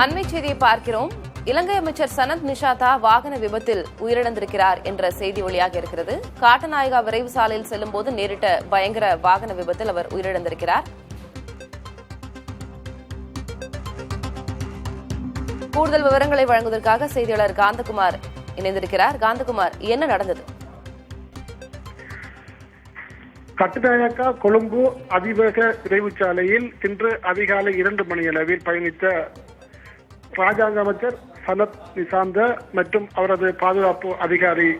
அண்மை செய்தியை பார்க்கிறோம். இலங்கை அமைச்சர் சனத் நிஷாதா வாகன விபத்தில் உயிரிழந்திருக்கிறார் என்ற செய்தி வெளியாக இருக்கிறது. காட்டநாயகா விரைவு சாலையில் செல்லும் போது நேரிட்ட பயங்கர வாகன விபத்தில் அவர் உயிரிழந்திருக்கிறார். கூடுதல் விவரங்களை வழங்குவதற்காக செய்தியாளர் காந்தகுமார் இணைந்திருக்கிறார். காந்தகுமார், என்ன நடந்தது? கட்டுநாயக்கா கொழும்பு அதிவேக விரைவு சாலையில் இன்று அதிகாலை 2 மணியளவில் பயணித்த ராஜாங்க அமைச்சர் சனத் நிஷாந்த மற்றும் அவரது பாதுகாப்பு அதிகாரி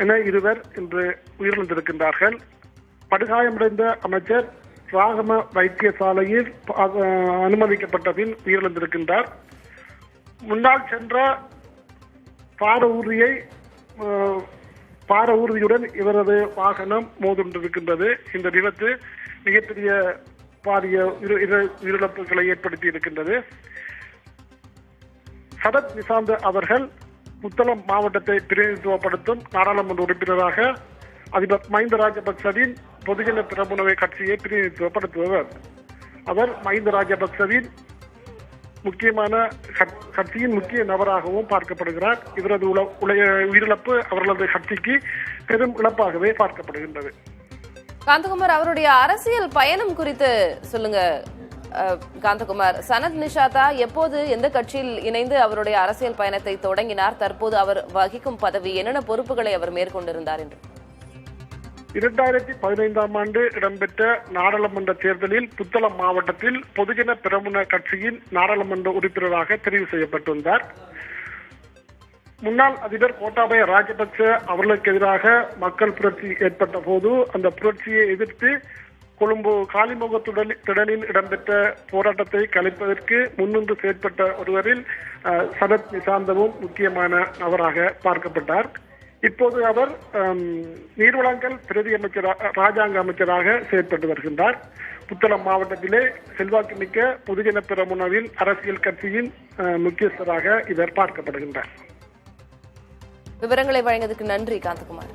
என இருவர் இன்று உயிரிழந்திருக்கின்றார்கள். படுகாயமடைந்த அமைச்சர் ராகம வைத்தியசாலையில் அனுமதிக்கப்பட்ட பின் உயிரிழந்திருக்கின்றார். முன்னால் சென்ற பார ஊர்தியுடன் இவரது வாகனம் மோதுண்டிருக்கின்றது. இந்த விபத்து மிகப்பெரிய பாரிய உயிரிழப்புகளை ஏற்படுத்தி இருக்கின்றது. சனத் நிஷாந்த அவர்கள் புத்தளம் மாவட்டத்தை பிரதிநிதித்துவப்படுத்தும் நாடாளுமன்ற உறுப்பினராக அதிபர் மஹிந்த ராஜபக்சவின் பொதுஜன பிரமுனவை கட்சியை பிரதிநிதித்துவப்படுத்துபவர். அவர் மஹிந்த ராஜபக்சவின் முக்கியமான கட்சியின் முக்கிய நபராகவும் பார்க்கப்படுகிறார். இவரது உயிரிழப்பு அவர்களது கட்சிக்கு பெரும் இழப்பாகவே பார்க்கப்படுகின்றது. காந்தகுமார், அவருடைய அரசியல் பயணம் குறித்து சொல்லுங்க. காந்தகுமார், சனத் நிஷாதா எப்போது எந்த கட்சியில் இணைந்து அவருடைய அரசியல் பயணத்தை தொடங்கினார்? தற்போது அவர் வகிக்கும் பதவி என்னென்ன பொறுப்புகளை அவர் மேற்கொண்டிருந்தார் என்று? 2015ஆம் ஆண்டு இடம்பெற்ற நாடாளுமன்ற தேர்தலில் புத்தளம் மாவட்டத்தில் பொதுஜன பிரமுன கட்சியின் நாடாளுமன்ற உறுப்பினராக தெரிவு செய்யப்பட்டிருந்தார். முன்னாள் அதிபர் கோட்டாபய ராஜபக்ச அவர்களுக்கு எதிராக மக்கள் புரட்சி ஏற்பட்ட போது அந்த புரட்சியை எதிர்த்து கொழும்பு காலிமுக திடலில் இடம்பெற்ற போராட்டத்தை கலைப்பதற்கு முன்னின்று செயற்பட்ட ஒருவரில் சனத் நிஷாந்தவும் முக்கியமான நபராக பார்க்கப்பட்டார். இப்போது அவர் நீர்வளங்கள் பிரதி ராஜாங்க அமைச்சராக செயற்பட்டு வருகின்றார். புத்தளம் மாவட்டத்திலே செல்வாக்கு மிக்க பொதுஜன பிரமுனவின் அரசியல் கட்சியின் முக்கியஸ்தராக இவர் பார்க்கப்படுகின்றார். விவரங்களை வழங்கியதற்கு நன்றி காந்தகுமார்.